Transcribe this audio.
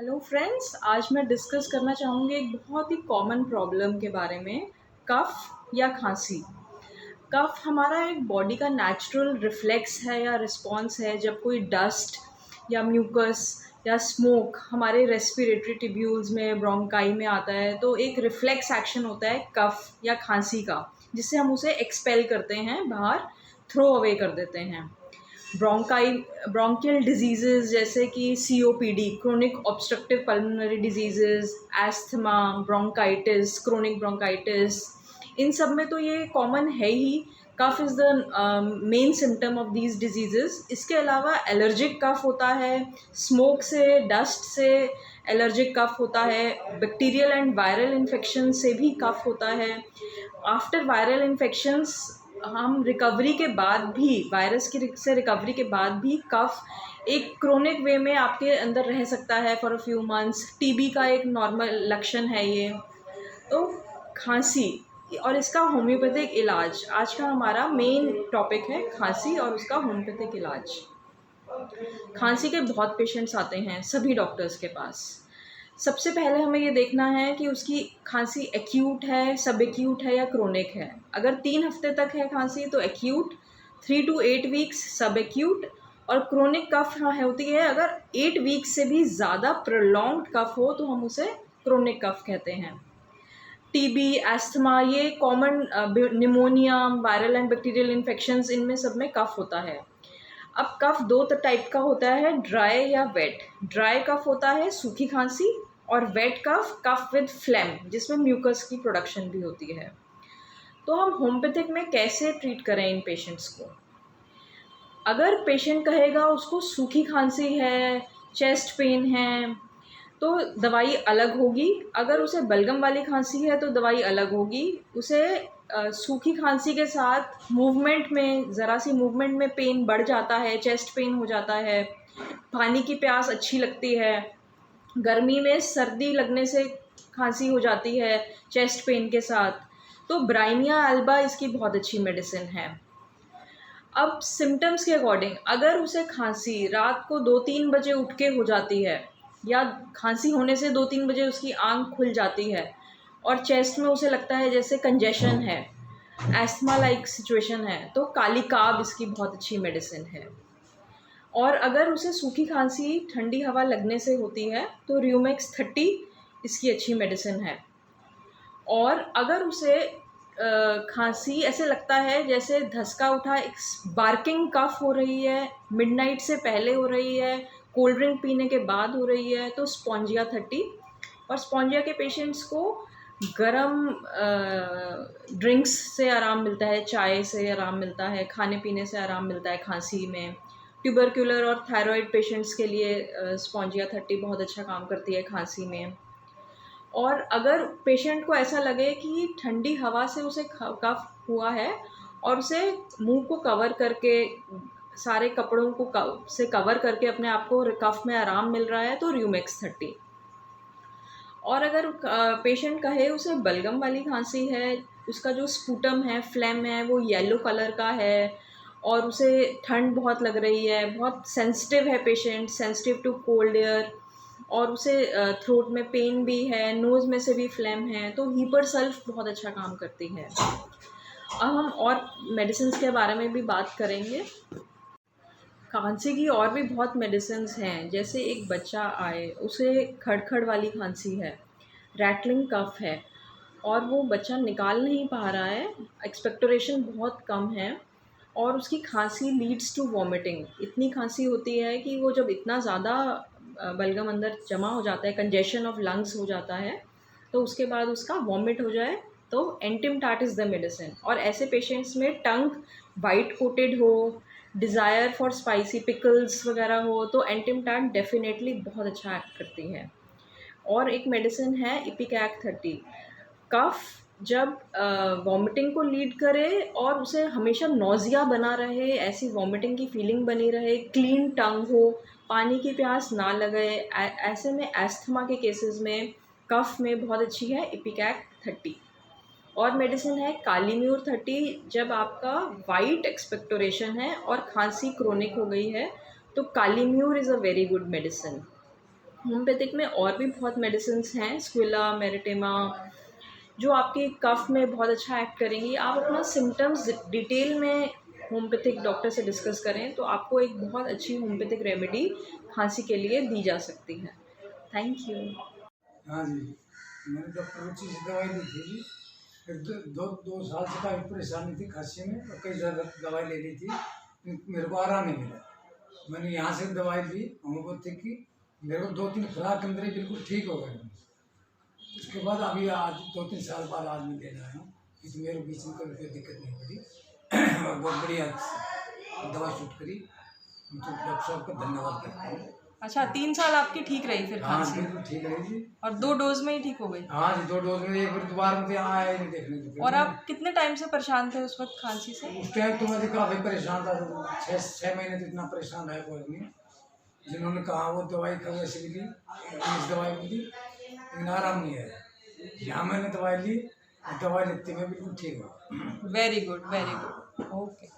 Hello friends, आज मैं discuss करना चाहूँगी एक बहुत ही कॉमन प्रॉब्लम के बारे में, कफ़ या खांसी। कफ़ हमारा एक बॉडी का नेचुरल रिफ्लेक्स है या रिस्पॉन्स है जब कोई डस्ट या म्यूकस या स्मोक हमारे रेस्पिरेटरी ट्यूब्यूल्स में ब्रोंकाई में आता है, तो एक रिफ्लेक्स एक्शन होता है कफ़ या खांसी का, जिससे हम उसे एक्सपेल करते हैं, बाहर थ्रो अवे कर देते हैं। ब्रोंकियल डिजीज़ेज़ जैसे कि COPD, chronic obstructive pulmonary diseases, asthma, bronchitis, chronic bronchitis, इन सब में तो ये कॉमन है ही। Cough is the main symptom of these diseases. इसके अलावा एलर्जिक कफ होता है, स्मोक से, डस्ट से एलर्जिक कफ होता है, बैक्टीरियल एंड वायरल इन्फेक्शन से भी कफ होता है। आफ्टर वायरल इन्फेक्शंस हम रिकवरी के बाद भी, वायरस की से रिकवरी के बाद भी कफ एक क्रोनिक वे में आपके अंदर रह सकता है for a few months. TB का एक नॉर्मल लक्षण है ये। तो खांसी और इसका होम्योपैथिक इलाज, आज का हमारा मेन टॉपिक है खांसी और उसका होम्योपैथिक इलाज। खांसी के बहुत पेशेंट्स आते हैं सभी डॉक्टर्स के पास। सबसे पहले हमें ये देखना है कि उसकी खांसी एक्यूट है, सब एक्यूट है या क्रोनिक है। अगर 3 हफ्ते तक है खांसी तो एक्यूट, 3 to 8 वीक्स सब एक्यूट, और क्रोनिक कफ होती है अगर 8 वीक्स से भी ज़्यादा प्रोलॉन्ग्ड कफ हो तो हम उसे क्रोनिक कफ कहते हैं। टीबी, एस्थमा, ये common, pneumonia, viral and bacterial infections, इनमें सब में कफ होता है। अब कफ दो टाइप का होता है, ड्राई या वेट। ड्राई कफ होता है सूखी खांसी, और wet cough, cough with phlegm, जिसमें म्यूकस की प्रोडक्शन भी होती है। तो हम होम्योपैथिक में कैसे ट्रीट करें इन पेशेंट्स को? अगर पेशेंट कहेगा उसको सूखी खांसी है, चेस्ट पेन है, तो दवाई अलग होगी। अगर उसे बलगम वाली खांसी है तो दवाई अलग होगी। उसे सूखी खांसी के साथ मूवमेंट में, ज़रा सी मूवमेंट में पेन बढ़ जाता है, चेस्ट पेन हो जाता है, पानी की प्यास अच्छी लगती है, गर्मी में सर्दी लगने से खांसी हो जाती है चेस्ट पेन के साथ, तो ब्राइनिया एल्बा इसकी बहुत अच्छी मेडिसिन है। अब सिम्टम्स के अकॉर्डिंग, अगर उसे खांसी रात को 2-3 बजे उठ के हो जाती है, या खांसी होने से 2-3 बजे उसकी आंख खुल जाती है और चेस्ट में उसे लगता है जैसे कंजेशन है, एस्थमा लाइक सिचुएशन है, तो काली काब इसकी बहुत अच्छी मेडिसिन है। और अगर उसे सूखी खांसी ठंडी हवा लगने से होती है तो र्यूमेक्स 30 इसकी अच्छी मेडिसिन है। और अगर उसे खांसी ऐसे लगता है जैसे धसका उठा, एक बार्किंग कफ हो रही है, मिडनाइट से पहले हो रही है, कोल्ड ड्रिंक पीने के बाद हो रही है, तो स्पॉन्जिया 30। और स्पॉन्जिया के पेशेंट्स को गरम ड्रिंक्स से आराम मिलता है, चाय से आराम मिलता है, खाने पीने से आराम मिलता है खांसी में। ट्यूबरक्यूलर और थायराइड पेशेंट्स के लिए स्पॉन्जिया 30 बहुत अच्छा काम करती है खांसी में। और अगर पेशेंट को ऐसा लगे कि ठंडी हवा से उसे कफ हुआ है और उसे मुंह को कवर करके, सारे कपड़ों को से कवर करके अपने आप को कफ में आराम मिल रहा है, तो र्यूमेक्स 30। और अगर पेशेंट कहे उसे बलगम वाली खांसी है, उसका जो स्पूटम है, फ्लेम है, वो येलो कलर का है और उसे ठंड बहुत लग रही है, बहुत सेंसिटिव है patient, sensitive to cold air, और उसे थ्रोट में पेन भी है, नोज़ में से भी फ्लेम है, तो हीपर सल्फ बहुत अच्छा काम करती है। अब हम और मेडिसिन्स के बारे में भी बात करेंगे। खांसी की और भी बहुत मेडिसिन्स हैं, जैसे एक बच्चा आए, उसे खड़खड़ वाली खांसी है, रैटलिंग कफ है, और वो बच्चा निकाल नहीं पा रहा है, एक्सपेक्टोरेशन बहुत कम है, और उसकी खांसी लीड्स टू वॉमिटिंग। इतनी खांसी होती है कि वो जब इतना ज़्यादा बलगम अंदर जमा हो जाता है, कंजेशन ऑफ लंग्स हो जाता है, तो उसके बाद उसका वॉमिट हो जाए, तो एंटिमटाट इज़ द मेडिसिन। और ऐसे पेशेंट्स में टंग वाइट कोटेड हो, डिज़ायर फॉर स्पाइसी पिकल्स वगैरह हो, तो एंटिमटाट डेफिनेटली बहुत अच्छा एक्ट करती है। और एक मेडिसिन है इपिकैक 30। कफ जब वॉमिटिंग को लीड करे और उसे हमेशा नौजिया बना रहे, ऐसी वॉमिटिंग की फीलिंग बनी रहे, क्लीन टंग हो, पानी की प्यास ना लगे, ऐसे में एस्थमा के केसेस में कफ में बहुत अच्छी है इपिकैक 30। और मेडिसिन है कालीम्यूर 30। जब आपका वाइट एक्सपेक्टोरेशन है और खांसी क्रोनिक हो गई है, तो Kali mur is a very good medicine. Homeopathic में और भी बहुत मेडिसिन्स हैं, स्क्विला, मेरिटेमा, जो आपके कफ में बहुत अच्छा एक्ट करेंगी। आप अपना सिम्पटम्स डिटेल में होम्योपैथिक डॉक्टर से डिस्कस करें तो आपको एक बहुत अच्छी होम्योपैथिक रेमेडी खांसी के लिए दी जा सकती है। Thank you. हाँ जी, मैंने डॉक्टर रुचि से दवाई ली थी जी। फिर दो साल से काफ़ी परेशानी थी खांसी में और कई ज़्यादा दवाई ले ली थी, मेरे को आराम नहीं मिला। मैंने यहाँ से दवाई ली होम्योपैथिक की, मेरे को 2-3 खुराक के अंदर ही बिल्कुल ठीक हो गए। उसके बाद अभी आज 2-3 साल बाद आज मैं ले रहा हूँ, इसमें मेरे बीच में कोई दिक्कत नहीं पड़ी और बहुत बढ़िया दवा शूट करी। तो डॉक्टर साहब का धन्यवाद करता हूँ। अच्छा, 3 साल आपकी ठीक रही फिर हाँ खांसी? बिल्कुल ठीक रही जी। और 2 डोज़ में ही ठीक हो गई? हाँ जी, 2 डोज में, एक बार दोबारा मुझे आया ही नहीं देखने को। और आप कितने टाइम से परेशान थे उस वक़्त खांसी से? उस टाइम तो मैं काफ़ी परेशान था, 6 महीने तो इतना परेशान रहा कोई नहीं। जिन्होंने कहा वो दवाई कभी ऐसे भी ली, इंग्लिश दवाई भी ली, लेकिन आराम नहीं आया। यहाँ मैंने दवाई ली, दवाई लेते हुए बिल्कुल ठीक हुआ। Very good, very good. Okay.